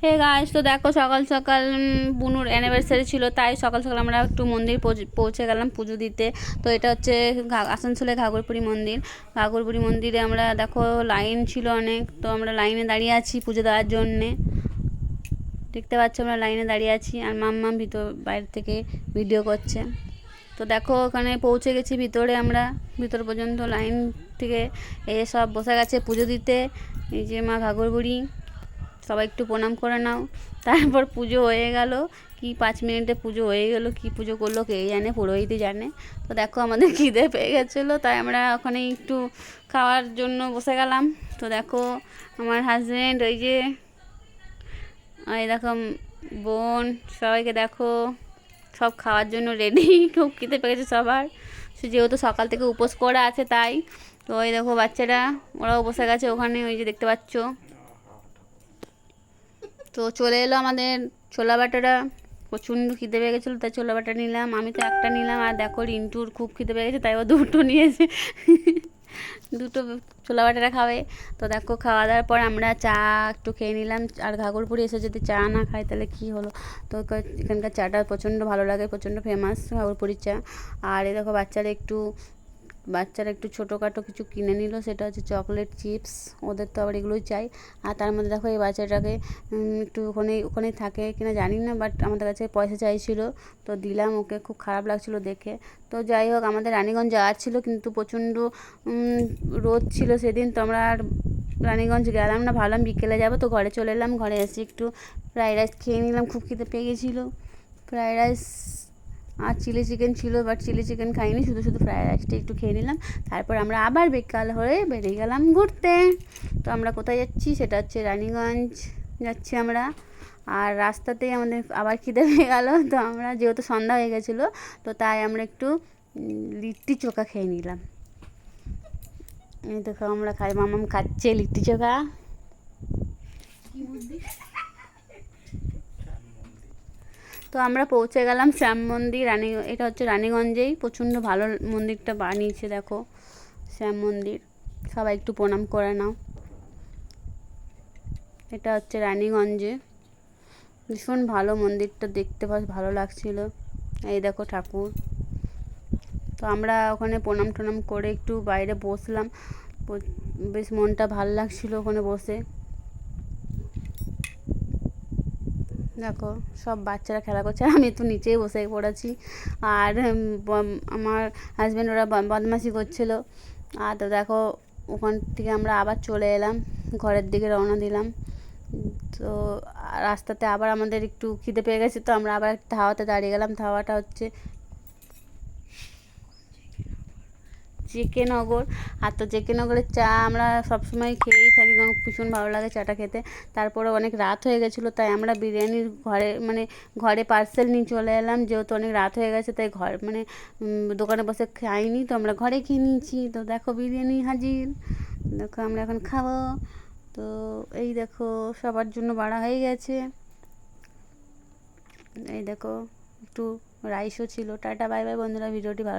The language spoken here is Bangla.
হে গাইস, তো দেখো সকাল সকাল বুনুর অ্যানিভার্সারি ছিল, তাই সকাল সকাল আমরা একটু মন্দির পৌঁছে গেলাম পুজো দিতে। তো এটা হচ্ছে আসানসোলে ঘাগরপুরি মন্দির। ঘাগরপুরি মন্দিরে আমরা দেখো লাইন ছিল অনেক, তো আমরা লাইনে দাঁড়িয়ে আছি পুজো দেওয়ার জন্যে। দেখতে পাচ্ছ আমরা লাইনে দাঁড়িয়ে আছি, আর মাম্মাম বাইরে থেকে ভিডিও করছে। তো দেখো ওখানে পৌঁছে গেছি ভিতরে, আমরা ভিতর পর্যন্ত লাইন থেকে সব বসে গেছে পুজো দিতে। এই যে মা ঘাগরবুড়ি, সবাই একটু প্রণাম করে নাও। তারপর পুজো হয়ে গেল, কি 5 মিনিটে পুজো হয়ে গেল। কি পুজো করলো কে জানে, পুরোহিতই জানে। তো দেখো আমাদের খিদে পেয়ে গেছিলো, তাই আমরা ওখানে একটু খাওয়ার জন্য বসে গেলাম। তো দেখো আমার হাজব্যান্ড, ওই যে এই দেখো বোন, সবাইকে দেখো সব খাওয়ার জন্য রেডি। খুব খিদে পেয়ে গেছে সবার, যেহেতু সকাল থেকে উপোস করা আছে তাই। তো ওই দেখো বাচ্চারা, ওরাও বসে গেছে ওখানে, ওই যে দেখতে পাচ্ছ। তো চলে এলো আমাদের ছোলা বাটাটা। প্রচণ্ড খিদে পেয়ে গেছিলো, তাই ছোলা বাটা নিলাম। আমি তো একটা নিলাম, আর দেখো রিন্টুর খুব খিদে পেয়ে গেছে, তাই ও দুটো নিয়েছে। দুটো ছোলা বাটাটা খাবে। তো দেখো খাওয়া দাওয়ার পর আমরা চা একটু খেয়ে নিলাম। আর ঘাগরপুরি এসে যদি চা না খাই তাহলে কী হলো। তো এখানকার চাটা প্রচণ্ড ভালো লাগে, প্রচণ্ড ফেমাস ঘাগরপুরির চা। আর এই দেখো বাচ্চারা একটু ছোটোখাটো কিছু কিনে নিল, সেটা হচ্ছে চকলেট চিপস। ওদের তো আবার এগুলোই চাই। আর তার মধ্যে দেখো এই বাচ্চাটাকে একটু ওখানেই থাকে কিনা জানি না, বাট আমাদের কাছে পয়সা চাইছিল, তো দিলাম ওকে। খুব খারাপ লাগছিলো দেখে। তো যাই হোক, আমাদের রানীগঞ্জ যাওয়ার ছিল, কিন্তু প্রচণ্ড রোদ ছিল সেদিন, তো আমরা আর রানীগঞ্জ গেলাম না। ভাবলাম বিকেলে যাবো, তো ঘরে চলে এলাম। ঘরে এসে একটু ফ্রাইড রাইস খেয়ে নিলাম, খুব খিদে পেয়ে গেছিলো। ফ্রাইড রাইস আর চিলি চিকেন ছিল, বাট চিলি চিকেন খাইনি, শুধু শুধু ফ্রাইড রাইসটা একটু খেয়ে নিলাম। তারপর আমরা আবার বিকাল হয়ে বেরিয়ে গেলাম ঘুরতে। তো আমরা কোথায় যাচ্ছি, সেটা হচ্ছে রানীগঞ্জ যাচ্ছি আমরা। আর রাস্তাতেই আমাদের আবার খিদে পেয়ে গেলো, তো আমরা যেহেতু সন্ধ্যা হয়ে গেছিলো, তো তাই আমরা একটু লিট্টি চোখা খেয়ে নিলাম। এই দেখো আমরা মামাম খাচ্ছে লিট্টি চোখা। তো আমরা পৌঁছে গেলাম শ্যাম মন্দির। এটা হচ্ছে রানীগঞ্জেই, প্রচণ্ড ভালো মন্দিরটা বানিয়েছে দেখো, শ্যাম মন্দির। সবাই একটু প্রণাম করে নাও। এটা হচ্ছে রানীগঞ্জে, ভীষণ ভালো মন্দিরটা দেখতে, ভালো লাগছিল। এই দেখো ঠাকুর। তো আমরা ওখানে প্রণাম টনাম করে একটু বাইরে বসলাম, বেশ মনটা ভালো লাগছিল ওখানে বসে। দেখো সব বাচ্চারা খেলা করছে, আমি তো নিচেই বসে পড়েছি। আর আমার হাজব্যান্ড ওরা বদমাশি করছিল। আর তো দেখো ওখান থেকে আমরা আবার চলে এলাম, ঘরের দিকে রওনা দিলাম। তো রাস্তাতে আবার আমাদের একটু খিদে পেয়ে গেছে, তো আমরা আবার ধাওয়াতে দাঁড়িয়ে গেলাম। ধাওয়াটা হচ্ছে জেকে নগর। আর তো জেকে নগরের চা আমরা সবসময় খেয়েই থাকি, কারণ ভীষণ ভালো লাগে চাটা খেতে। তারপরে অনেক রাত হয়ে গেছিলো, তাই আমরা বিরিয়ানির ঘরে পার্সেল নিয়ে চলে এলাম। যেহেতু অনেক রাত হয়ে গেছে, তাই দোকানে বসে খাইনি, তো আমরা ঘরে খেয়ে নিয়েছি। তো দেখো বিরিয়ানি হাজির, দেখো আমরা এখন খাবো। তো এই দেখো সবার জন্য বাড়া হয়ে গেছে। এই দেখো একটু রাইসও ছিল। টাটা বাই বাই বন্ধুরা, ভিডিওটি ভালো